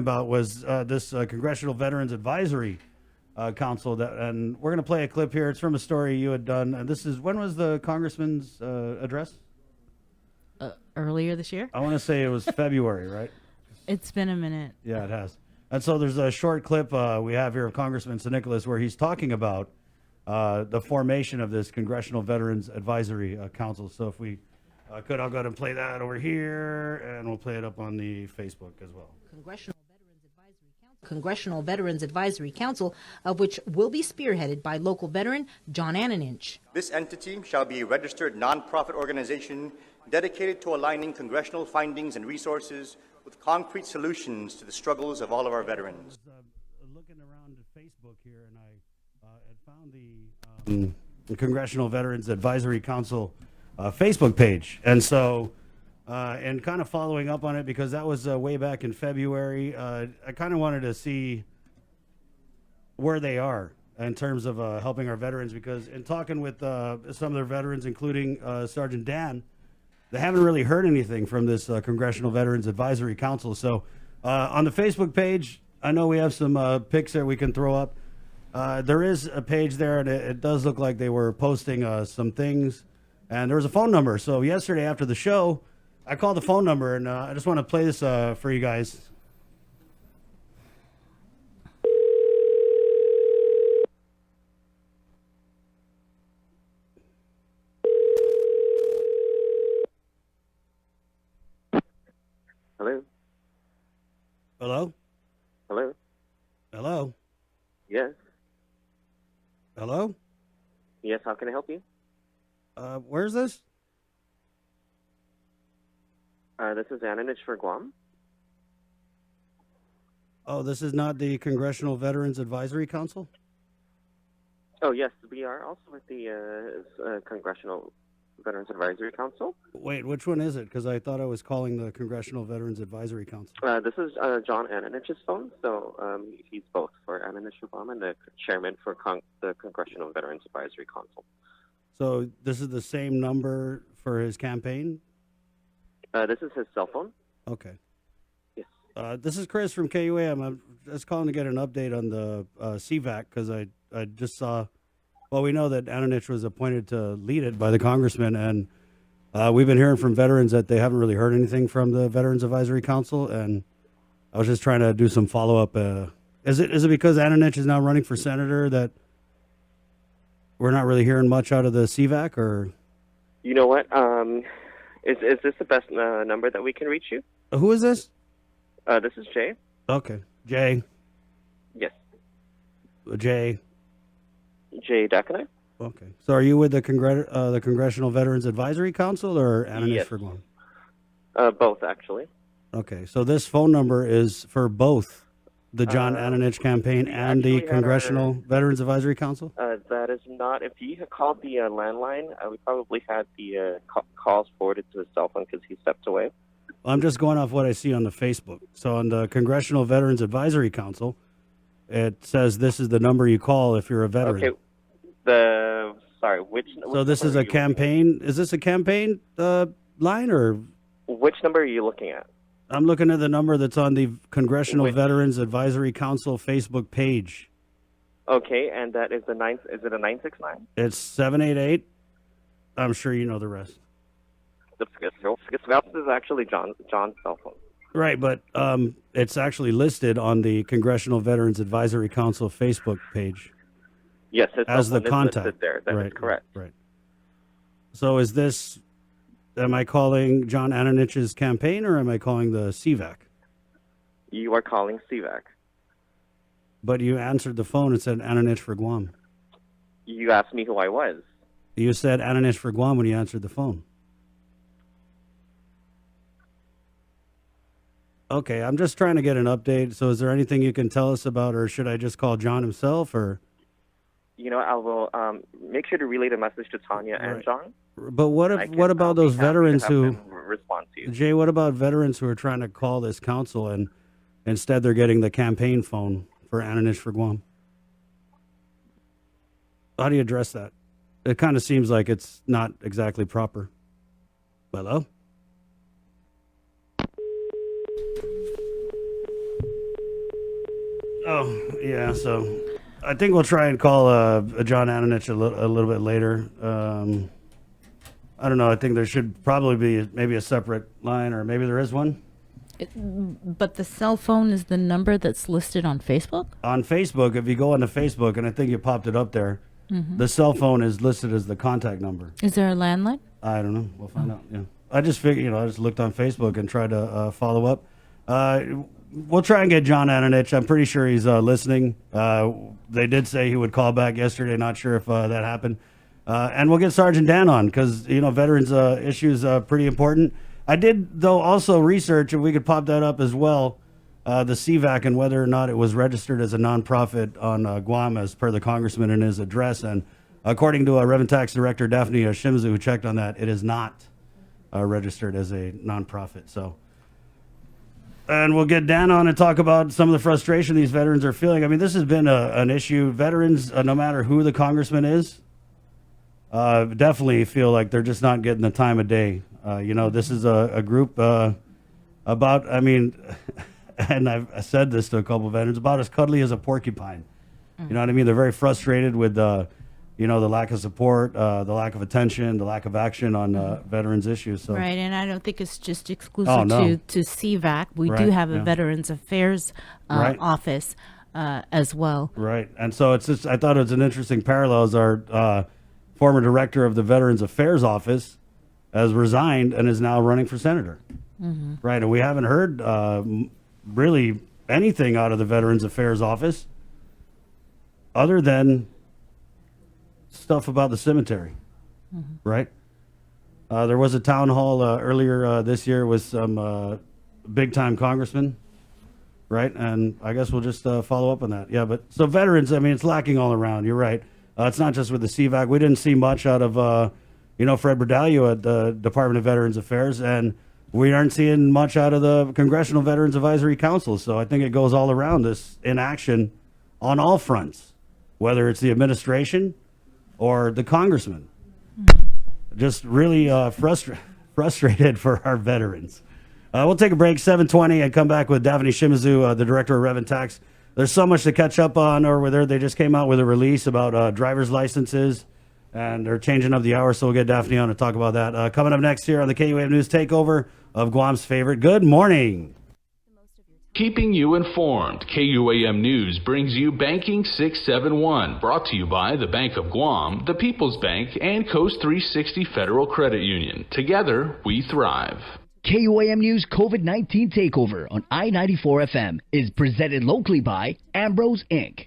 about was this Congressional Veterans Advisory Council, and we're going to play a clip here. It's from a story you had done. And this is when was the congressman's address? Earlier this year. I want to say it was February, right? It's been a minute. Yeah, it has. And so there's a short clip we have here of Congressman St. Nicholas where he's talking about the formation of this Congressional Veterans Advisory Council. So if we could, I'll go ahead and play that over here, and we'll play it up on the Facebook as well. Congressional Veterans Advisory Council, of which will be spearheaded by local veteran John Ananich. This entity shall be a registered nonprofit organization dedicated to aligning congressional findings and resources with concrete solutions to the struggles of all of our veterans. I was looking around at Facebook here, and I had found the Congressional Veterans Advisory Council Facebook page. And so, and kind of following up on it, because that was way back in February, I kind of wanted to see where they are in terms of helping our veterans, because in talking with some of their veterans, including Sergeant Dan, they haven't really heard anything from this Congressional Veterans Advisory Council. So on the Facebook page, I know we have some pics there we can throw up. There is a page there, and it does look like they were posting some things. And there was a phone number. So yesterday after the show, I called the phone number, and I just want to play this for you guys. Hello? Hello? Hello? Hello? Yes? Hello? Yes, how can I help you? Where's this? This is Ananich for Guam. Oh, this is not the Congressional Veterans Advisory Council? Oh, yes, we are also with the Congressional Veterans Advisory Council. Wait, which one is it? Because I thought I was calling the Congressional Veterans Advisory Council. This is John Ananich's phone, so he's both for Ananich for Guam and the chairman for the Congressional Veterans Advisory Council. So this is the same number for his campaign? This is his cell phone. Okay. Yes. This is Chris from KUAM. I'm just calling to get an update on the CVAC, because I just saw, well, we know that Ananich was appointed to lead it by the congressman, and we've been hearing from veterans that they haven't really heard anything from the Veterans Advisory Council, and I was just trying to do some follow-up. Is it because Ananich is now running for senator that we're not really hearing much out of the CVAC, or? You know what? Is this the best number that we can reach you? Who is this? This is Jay. Okay. Jay. Yes. Jay. Jay Dakanai. Okay. So are you with the Congressional Veterans Advisory Council or Ananich Yes. for Guam? Both, actually. Okay. So this phone number is for both the John Ananich campaign and the Congressional Veterans Advisory Council? That is not. If he had called the landline, we probably had the calls forwarded to his cell phone because he stepped away. I'm just going off what I see on the Facebook. So on the Congressional Veterans Advisory Council, it says this is the number you call if you're a veteran. Okay. Sorry, which So this is a campaign. Is this a campaign line, or? Which number are you looking at? I'm looking at the number that's on the Congressional Veterans Advisory Council Facebook page. Okay, and that is is it a 969? It's 788. I'm sure you know the rest. This is actually John's cell phone. Right, but it's actually listed on the Congressional Veterans Advisory Council Facebook page. Yes, his as cell the phone is contact. listed there. That is correct. Right. So is this? Am I calling John Ananich's campaign, or am I calling the CVAC? You are calling CVAC. But you answered the phone and said Ananich for Guam. You asked me who I was. You said Ananich for Guam when you answered the phone. Okay, I'm just trying to get an update. So is there anything you can tell us about, or should I just call John himself, or? You know, I will make sure to relay the message to Tanya and John. But what about those veterans who respond to you? Jay, what about veterans who are trying to call this council and instead they're getting the campaign phone for Ananich for Guam? How do you address that? It kind of seems like it's not exactly proper. Hello? Oh, yeah, so I think we'll try and call John Ananich a little bit later. I don't know. I think there should probably be maybe a separate line, or maybe there is one. But the cell phone is the number that's listed on Facebook? On Facebook, if you go onto Facebook, and I think you popped it up there, the cell phone is listed as the contact number. Is there a landline? I don't know. We'll find out. Yeah. I just figured, I just looked on Facebook and tried to follow up. We'll try and get John Ananich. I'm pretty sure he's listening. They did say he would call back yesterday. Not sure if that happened. And we'll get Sergeant Dan on because, veterans issues pretty important. I did, though, also research, and we could pop that up as well, the CVAC and whether or not it was registered as a nonprofit on Guam as per the congressman in his address. And according to Revenue Tax Director Daphne Shimizu, who checked on that, it is not registered as a nonprofit. So, and we'll get Dan on and talk about some of the frustration these veterans are feeling. I mean, this has been an issue. Veterans, no matter who the congressman is, definitely feel like they're just not getting the time of day. This is a group about, and I've said this to a couple of veterans, about as cuddly as a porcupine. You know what I mean? They're very frustrated with, the lack of support, the lack of attention, the lack of action on veterans issues. So. Right, and I don't think it's just exclusive to CVAC. We do have a Veterans Affairs office as well. Right, and so it's just, I thought it was an interesting parallel as our former director of the Veterans Affairs office has resigned and is now running for senator. Right, and we haven't heard really anything out of the Veterans Affairs office other than stuff about the cemetery, right? There was a town hall earlier this year with some big-time congressmen, right? And I guess we'll just follow up on that. Yeah, but so veterans, it's lacking all around. You're right. It's not just with the CVAC. We didn't see much out of, Fred Berdallo at the Department of Veterans Affairs, and we aren't seeing much out of the Congressional Veterans Advisory Council. So I think it goes all around, this inaction on all fronts, whether it's the administration or the congressman. Just really frustrated for our veterans. We'll take a break, 7:20, and come back with Daphne Shimizu, the director of Revenue Tax. There's so much to catch up on, or whether they just came out with a release about driver's licenses, and they're changing up the hour, so we'll get Daphne on to talk about that. Coming up next here on the KUAM News Takeover of Guam's favorite. Good morning. Keeping you informed, KUAM News brings you Banking 671, brought to you by the Bank of Guam, the People's Bank, and Coast 360 Federal Credit Union. Together, we thrive. KUAM News COVID-19 Takeover on I-94 FM is presented locally by Ambrose Inc.